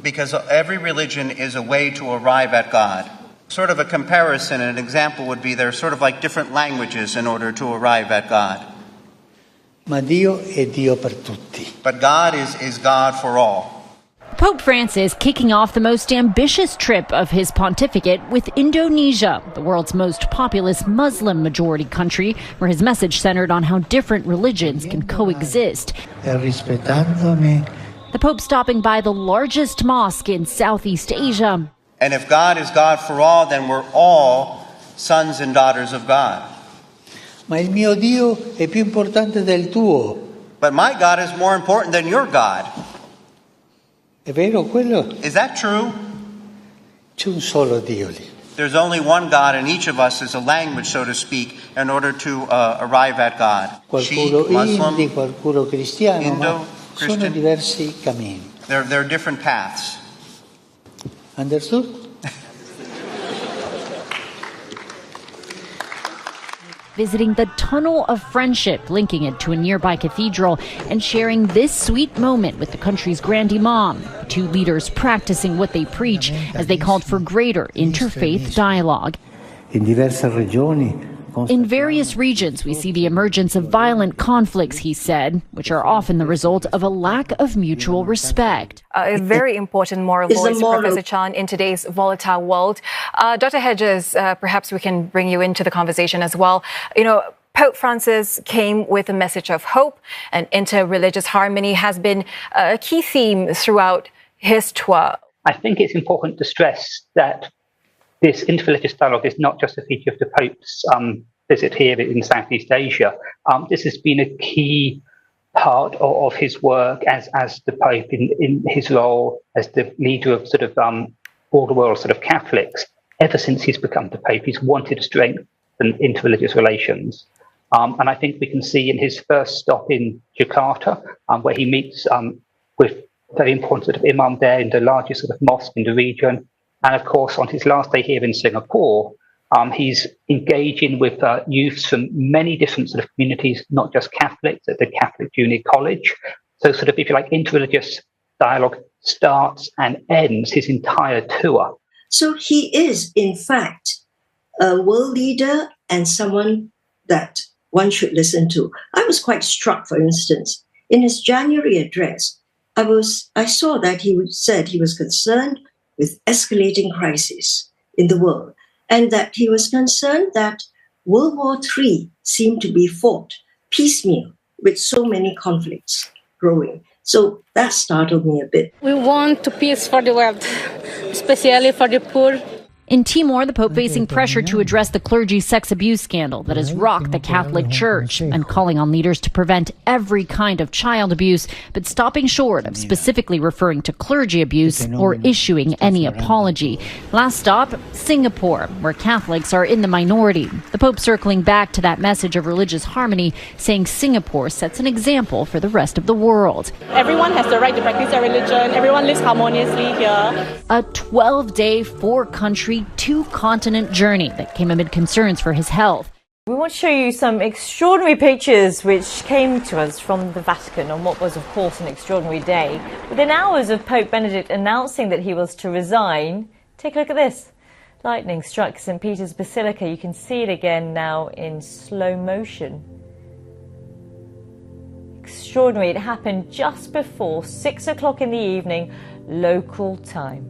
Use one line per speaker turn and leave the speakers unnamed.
because every religion is a way to arrive at God. Sort of a comparison, an example would be they're sort of like different languages in order to arrive at God.
Ma Dio è Dio per tutti.
But God is God for all.
Pope Francis kicking off the most ambitious trip of his pontificate with Indonesia, the world's most populous Muslim-majority country, where his message centered on how different religions can coexist. The Pope stopping by the largest mosque in Southeast Asia.
And if God is God for all, then we're all sons and daughters of God.
Ma il mio Dio è più importante del tuo.
But my God is more important than your God.
È vero quello?
Is that true?
C'è un solo Dio lì.
There's only one God, and each of us is a language, so to speak, in order to arrive at God.
Qualcuno
Sikh, Muslim,
Indi, qualcuno cristiano,
Indo,
ma
Christian.
sono diversi cammini.
There are different paths.
Understood?
Visiting the Tunnel of Friendship, linking it to a nearby cathedral, and sharing this sweet moment with the country's Grand Imam, the two leaders practicing what they preach as they called for greater interfaith dialogue. In various regions, we see the emergence of violent conflicts, he said, which are often the result of a lack of mutual respect.
A very important moral voice, Professor Chan, in today's volatile world. Dr. Hedges, perhaps we can bring you into the conversation as well. You know, Pope Francis came with a message of hope, and interreligious harmony has been a key theme throughout his tour.
I think it's important to stress that this interreligious dialogue is not just a feature of the Pope's visit here in Southeast Asia. This has been a key part of his work as the Pope in his role as the leader of sort of all the world's sort of Catholics. Ever since he's become the Pope, he's wanted to strengthen interreligious relations. And I think we can see in his first stop in Jakarta, where he meets with very important sort of imam there in the largest sort of mosque in the region. And of course, on his last day here in Singapore, he's engaging with youths from many different sort of communities, not just Catholics, at the Catholic Junior College. So sort of, if you like, interreligious dialogue starts and ends his entire tour.
So he is, in fact, a world leader and someone that one should listen to. I was quite struck, for instance, in his January address, I saw that he said he was concerned with escalating crises in the world, and that he was concerned that World War III seemed to be fought piecemeal with so many conflicts growing. So that startled me a bit.
We want peace for the world, especially for the poor.
In Timor, the Pope facing pressure to address the clergy sex abuse scandal that has rocked the Catholic Church and calling on leaders to prevent every kind of child abuse, but stopping short of specifically referring to clergy abuse or issuing any apology. Last stop, Singapore, where Catholics are in the minority. The Pope circling back to that message of religious harmony, saying Singapore sets an example for the rest of the world.
Everyone has the right to practice their religion. Everyone lives harmoniously here.
A 12-day, 4-country, 2-continent journey that came amid concerns for his health.
We want to show you some extraordinary pictures which came to us from the Vatican on what was, of course, an extraordinary day. Within hours of Pope Benedict announcing that he was to resign, take a look at this. Lightning struck St. Peter's Basilica. You can see it again now in slow motion. Extraordinary. It happened just before 6 o'clock in the evening, local time.